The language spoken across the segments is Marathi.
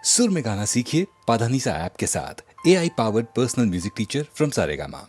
सुर में गाना सीखिए पाधानीसा ऐप के साथ। AI powered personal music teacher from Saregama.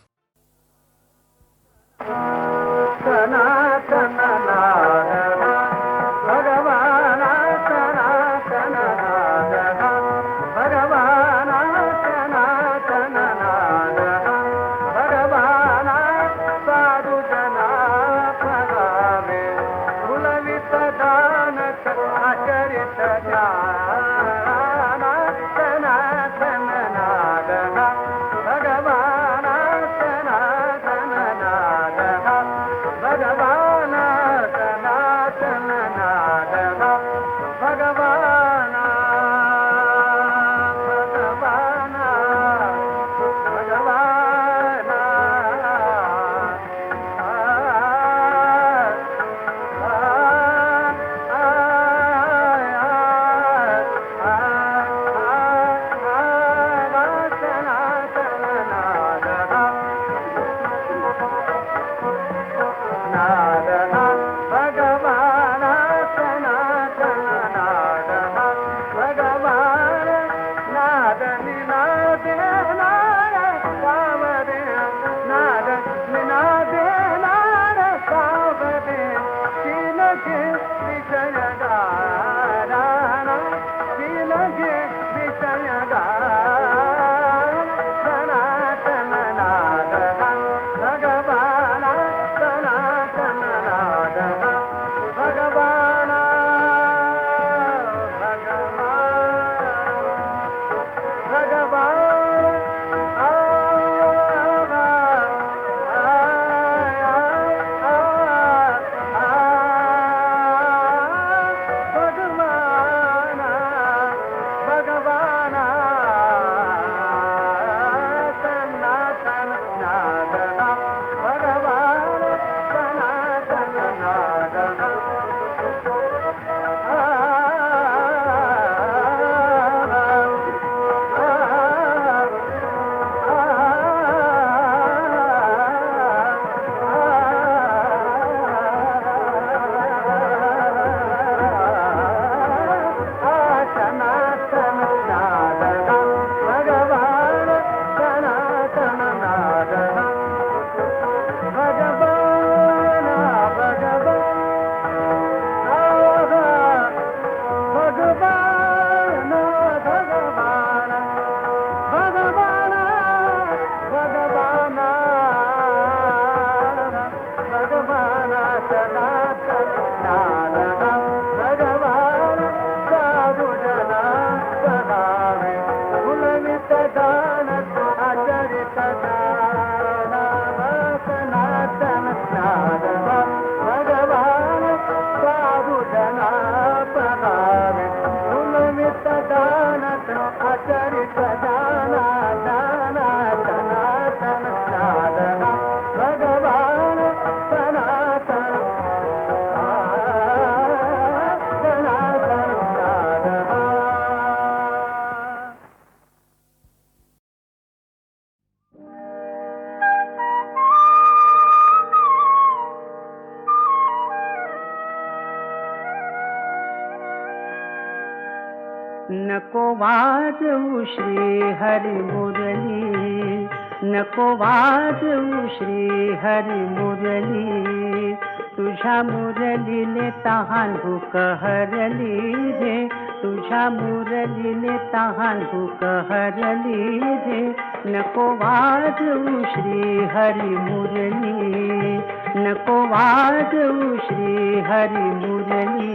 नको वाजवू श्री हरी मुरली, नको वाजवू श्री हरी मुरली, तुझ्या मुरलीने तहान भूक हरली रे, तुझ्या मुरलीने तहान भूक हरली रे, नको वाजवू श्री हरी मुरली, नको वाजवू श्री हरी मुरली.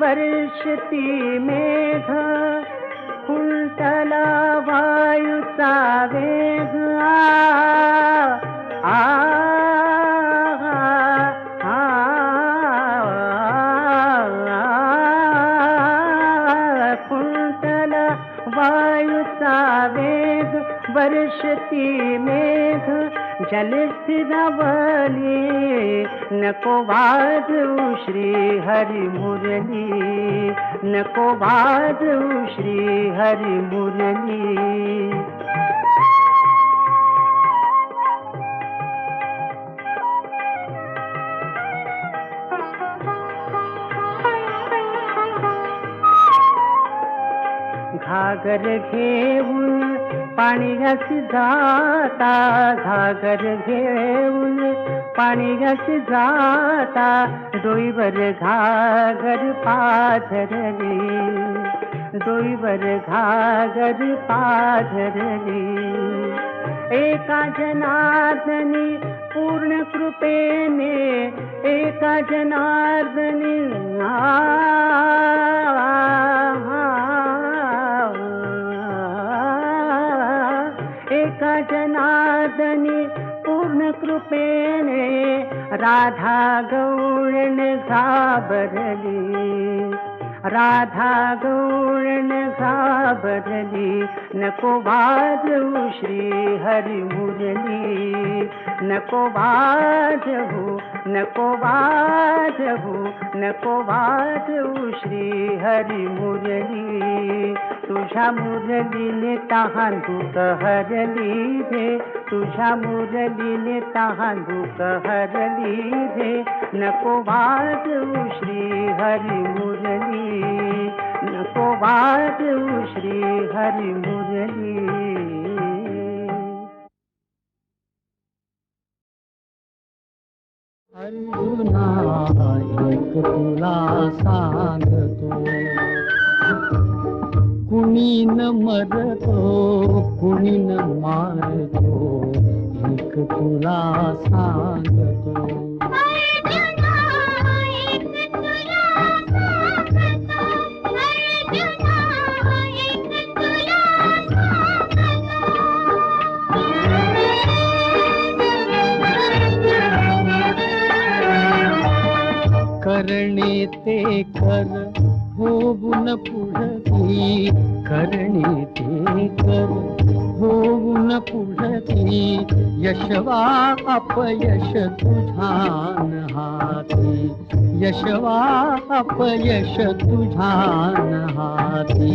वर्षती मेघ कुंतला वायूचा वेग आ वर्षती मेघ जलस्थिरावली, नको वाजवू श्री हरी मुरली, नको वाजवू श्री हरी मुरली. घागर घेऊन पाण्यास जाता, घागर घेऊन पाण्यास जाता, डोईवर घागर पाथरली, डोईवर घागर पाथरली. एका जनार्दनी पूर्ण कृपेने, एका जनार्दनी एका जनार्दनी पूर्ण कृपेने, राधा गौळण घाबरली, राधा गौळण घाबरली. नको वाजवू श्री हरी मुरली, नको वाजवू, नको वाजवू, नको वाजवू श्री हरी मुरली. तुझ्या मुरलीने तहान दुःख हरली रे, तुझ्या मुरलीने तहान दुःख हरली रे. नको वाजवू श्री हरी मुरली, नको वाजवू श्री हरी मुरली. अर्जुना एक तुला सांगतो, कुणी न मरतो, कुणी न मारतो, एक तुला सांगतो. करणे ते कर होऊन पुढती, करणे ते कर होऊन पुढती, यशवा अपयश तुझ्यान हाती, यशवा अपयश तुझ्यान हाती.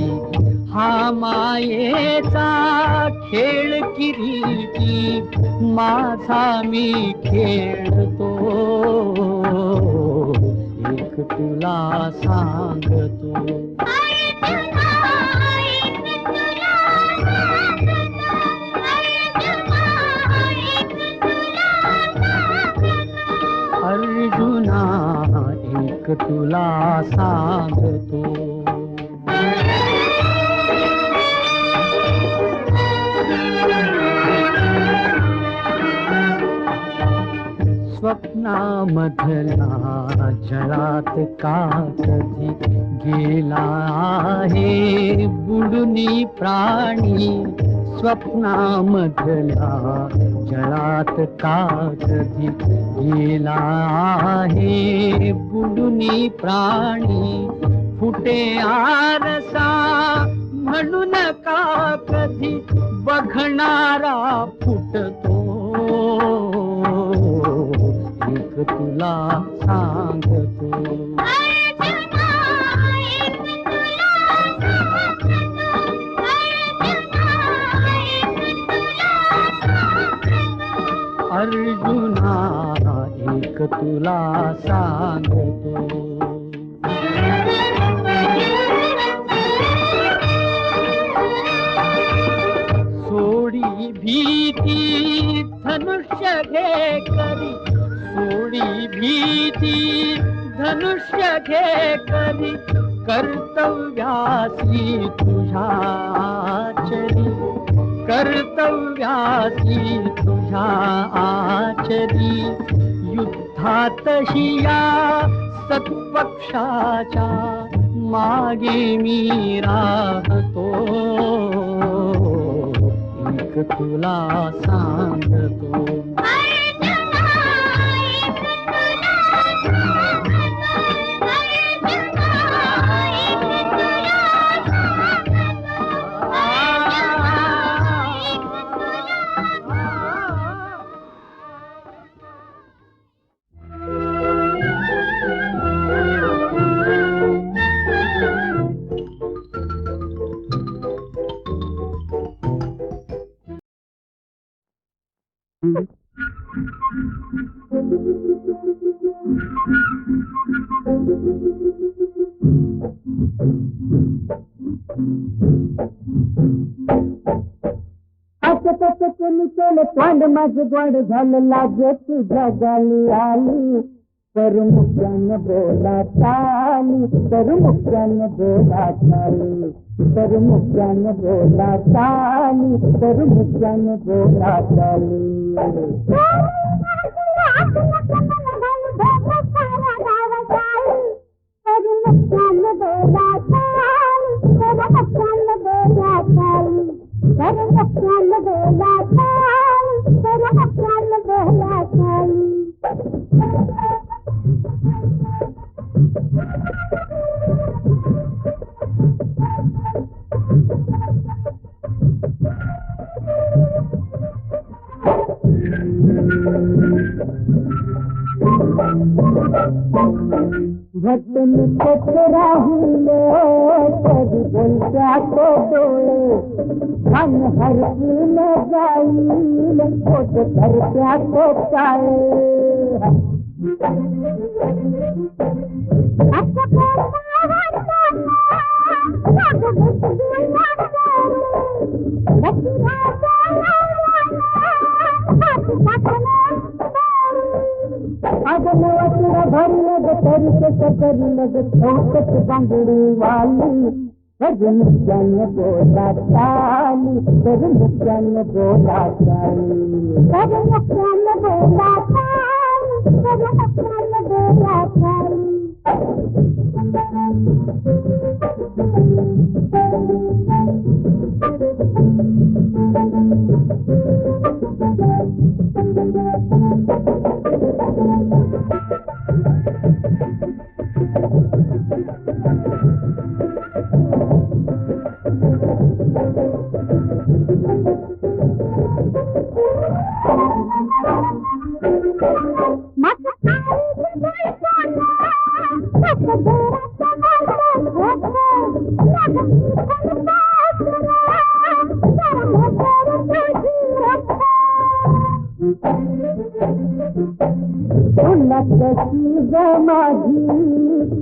हा मायेचा खेळ किरीटी, माझा मी खेळतो, एक तुला सांगतो. अर्जुना एक तुला सांगतो. स्वप्नामधला जळात का कधी गेला आहे बुडुनी प्राणी, स्वप्नामधला जळात का कधी गेला आहे बुडुनी प्राणी. फुटे आरसा म्हणून का कधी बघणारा फुटतो, एक तुला सांगतो. अर्जुना एक तुला सांगतो. सोडी भीती धनुष्य घे करी, सोडी भीती धनुष्य घे करी, कर्तव्यासी तुझ्या आचरी, कर्तव्यासी तुझ्या आचरी. युद्धातही या सत्पक्षाच्या मागे मी राहतो, एक तुला सांगतो. चल तोंड माझं गोड झालं लागे तुझ्या गाली आली तर मुख्यानं बोला चाली तर मुख्यानं बोला चाली तर मुख्यानं बोला चाली तर मुख्यानं बोला चाली घटन राहुले कभी बोलता को डोले मन हर में जाइले खोट करता को पाए भरी लग तरी से करी लग छोट बंगड़ी वाली भजन जन बोला चाली भजन जन बोला चाली भजन जन बोला चाली भजन जन बोला चाली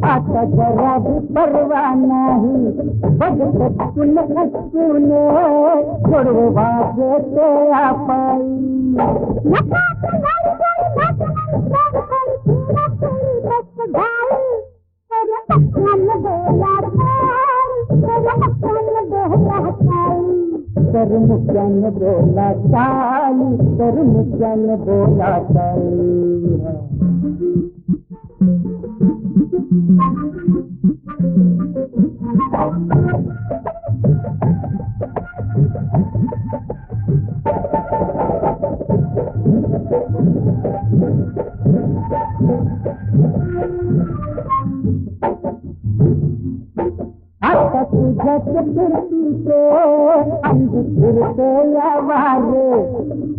आता जरा भी परवाह नहीं बजट कुन कुने छोड़ो बाजे ते आ पाई कर मुख्यन बोला चाली कर मुख्यन बोला चाली फिरती अंग फिरते आवारे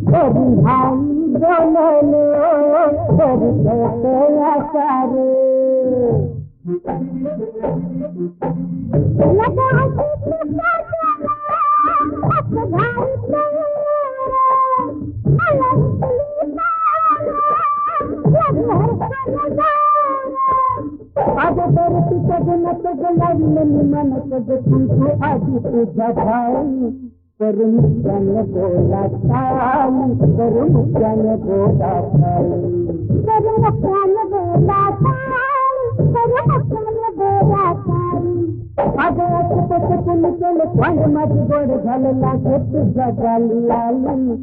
तेरी भाई बोले लो तेरी कहते आसारे आगे तेरे पीछे जनत गलाई में मन को तू आदि पूजा भाई कर मुख्यन बोला चाली कर मुख्यन बोला चाली कर मुख्यन बोला चाली कर मुख्यन बोला चाली आगे तो कुल चल पंड मत गोड़ झल लागे तुझा गाली लाली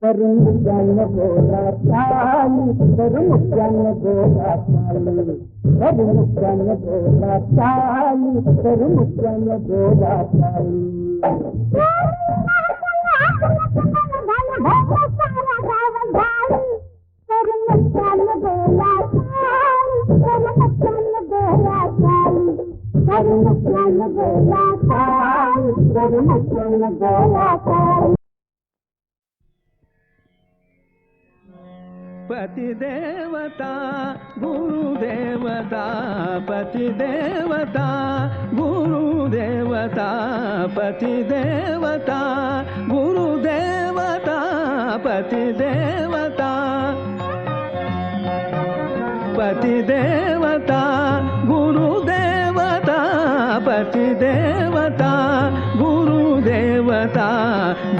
कर मुख्यन बोला चाली कर मुख्यन बोला चाली कर मुख्यन बोला चाली कर मुख्यन बोला चाली पति देवता गुरु देवता पति देवता गुरु देवता पति देवता गुरु देवता पति देवता पति देवता पतिदेवता गुरुदेवता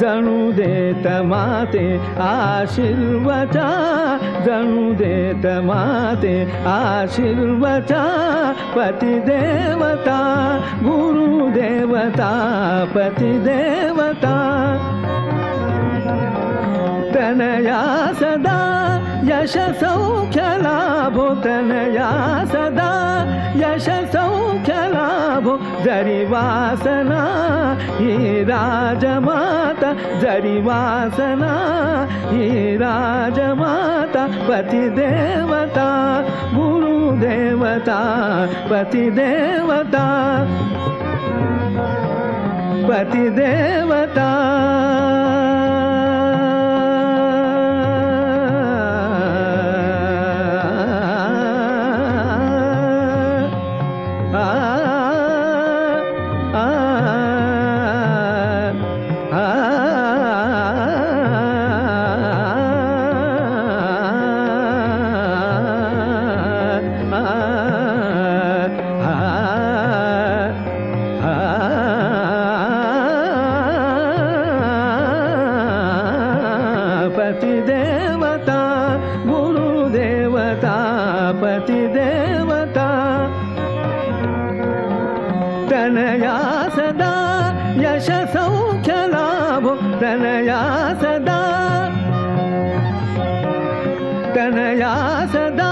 जणू देत माते आशीर्वचन जणू देत माते आशीर्वचन पतिदेवता गुरुदेवता पतिदेवता तनया सदा यश सौख्य लाभो तनया सदा यश सौख्य लाभो जरी वासना ही राजमाता जरी वासना ही राजमाता पतिदेवता गुरुदेवता पतिदेवता पतिदेवता पतिदेवता गुरुदेवता पतिदेवता तनया सदा यश सौख्य लाभो तनया सदा तनया सदा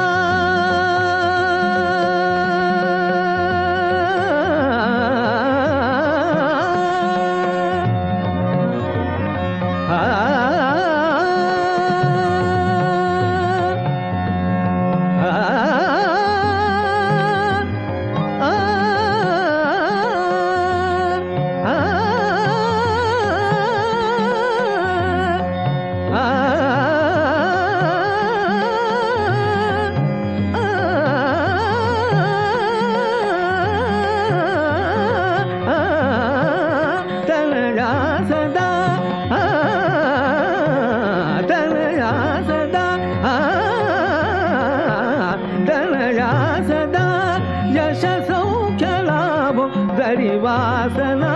वासना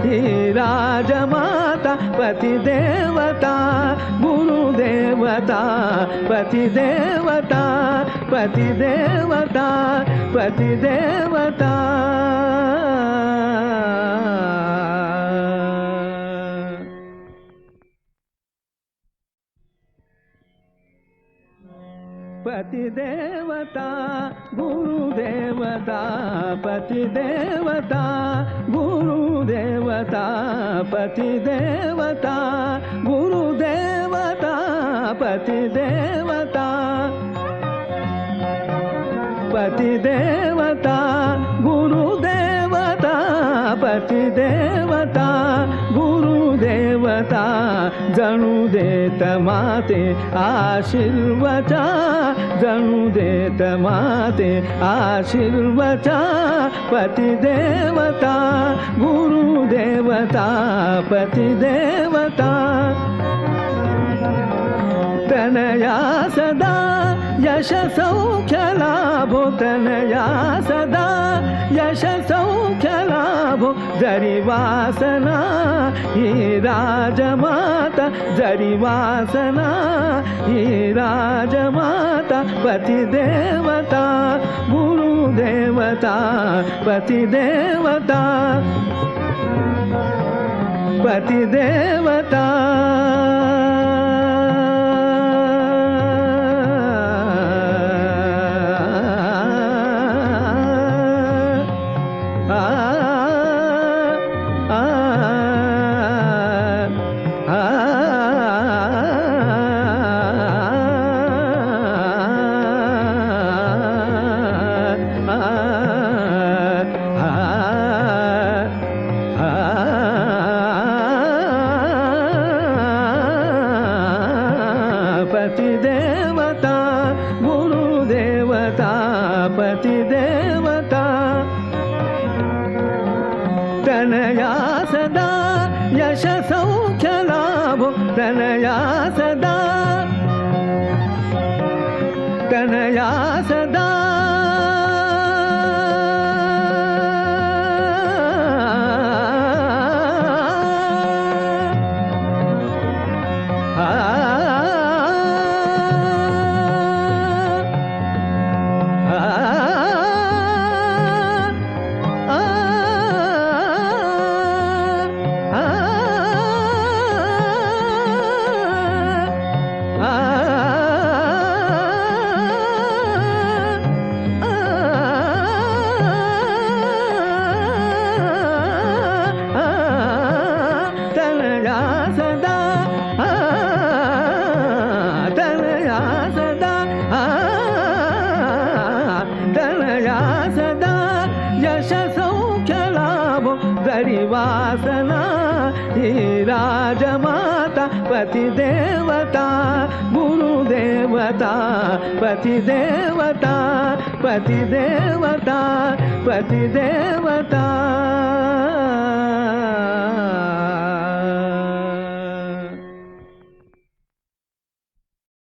ही राजमाता पतिदेवता गुरुदेवता पतिदेवता पतिदेवता पतिदेवता पतिदेवता गुरुदेवता पतिदेवता गुरुदेवता पतिदेवता गुरुदेवता पतिदेवता पतिदेवता गुरुदेवता पतिदेवता गुरुदेवता जणू देत माते आशीर्वचन जणू देत माते आशीर्वचन पतिदेवता गुरुदेवता पतिदेवता तनया सदा यश सौख्य लाभो तनया सदा यश सौख्य लाभो जरी वासना ही राजमाता जरी वासना ही राजमाता पतिदेवता गुरुदेवता पतिदेवता पतिदेवता पतिदेवता गुरुदेवता पतिदेवता तनया सदा यश सौख्य लाभो तनया सदा तनया सदा ही राजमाता पतिदेवता गुरुदेवता पतिदेवता पतिदेवता पतिदेवता